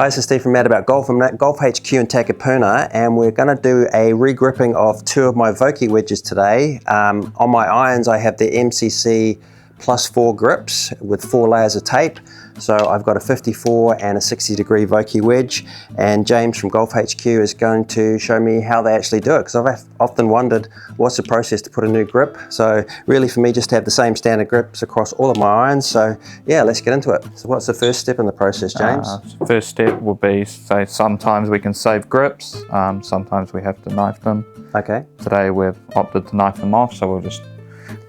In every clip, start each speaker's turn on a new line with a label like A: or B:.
A: Hi, this is Steve from Mad About Golf. I'm at Golf HQ in Takapuna, and we're going to do a regripping of two of my Vokey wedges today. On my irons, I have the MCC +4 grips with 4 layers of tape. So I've got a 54 and a 60-degree Vokey wedge, and James from Golf HQ is going to show me how they actually do it, because I've often wondered what's the process to put a new grip. So really for me, just to have the same standard grips across all of my irons. So yeah, let's get into it. So what's the first step in the process, James?
B: First step will be, say, sometimes we can save grips, sometimes we have to knife them.
A: Okay.
B: Today we've opted to knife them off, so we'll just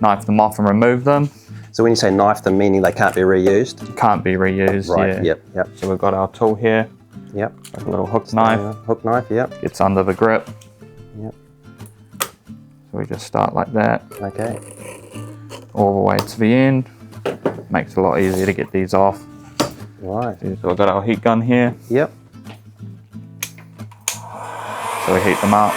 B: knife them off and remove them.
A: So when you say knife them, meaning they can't be reused?
B: Can't be reused,
A: right,
B: yeah.
A: Yep.
B: So we've got our tool here.
A: Yep.
B: Like a little hook knife.
A: Hook knife, yep.
B: Gets under the grip.
A: Yep.
B: So we just start like that.
A: Okay.
B: All the way to the end. Makes it a lot easier to get these off.
A: Right.
B: So we've got our heat gun here.
A: Yep.
B: So we heat them up.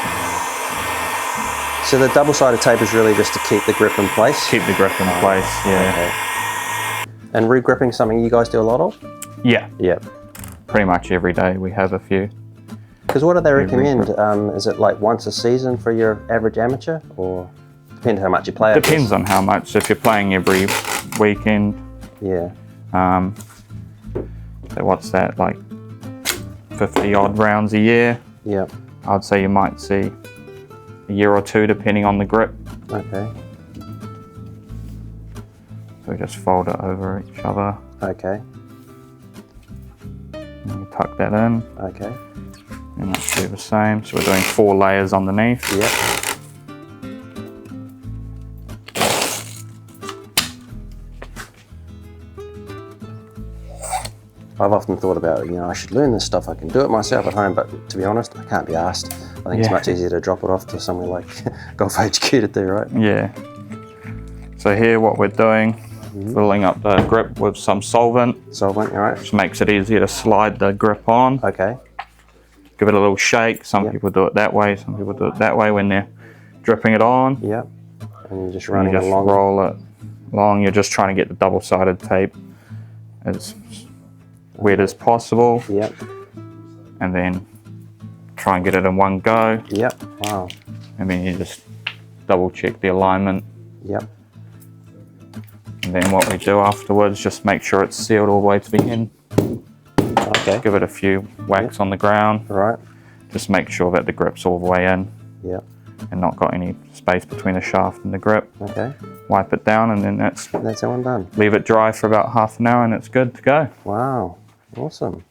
A: So the double-sided tape is really just to keep the grip in place?
B: Keep the grip in place, yeah.
A: Okay. And regripping something you guys do a lot of?
B: Yeah.
A: Yep.
B: Pretty much every day we have a few.
A: Because what do they recommend? Is it like once a season for your average amateur, or depends how much you play?
B: Depends on how much. If you're playing every weekend,
A: yeah.
B: So what's that, like 50 odd rounds a year?
A: Yep.
B: I'd say you might see a year or two depending on the grip.
A: Okay.
B: So we just fold it over each other.
A: Okay.
B: And we tuck that in.
A: Okay.
B: And let's do the same. So we're doing 4 layers underneath.
A: Yep. I've often thought about, I should learn this stuff. I can do it myself at home, but to be honest, I can't be asked. I think it's much easier to drop it off to somewhere like Golf HQ to do, right?
B: Yeah. So here what we're doing, filling up the grip with some solvent.
A: Solvent, all right.
B: Which makes it easier to slide the grip on.
A: Okay.
B: Give it a little shake. Some people do it that way, some people do it that way when they're dripping it on.
A: Yep. And you're just running
B: it along. Roll it along. You're just trying to get the double-sided tape as wet as possible.
A: Yep.
B: And then try and get it in one go.
A: Yep. Wow.
B: And then you just double check the alignment.
A: Yep.
B: And then what we do afterwards, just make sure it's sealed all the way to the end.
A: Okay.
B: Give it a few whacks on the ground.
A: Right.
B: Just make sure that the grip's all the way in.
A: Yep.
B: And not got any space between the shaft and the grip.
A: Okay.
B: Wipe it down, and then that's
A: how I'm done.
B: Leave it dry for about half an hour and it's good to go.
A: Wow. Awesome.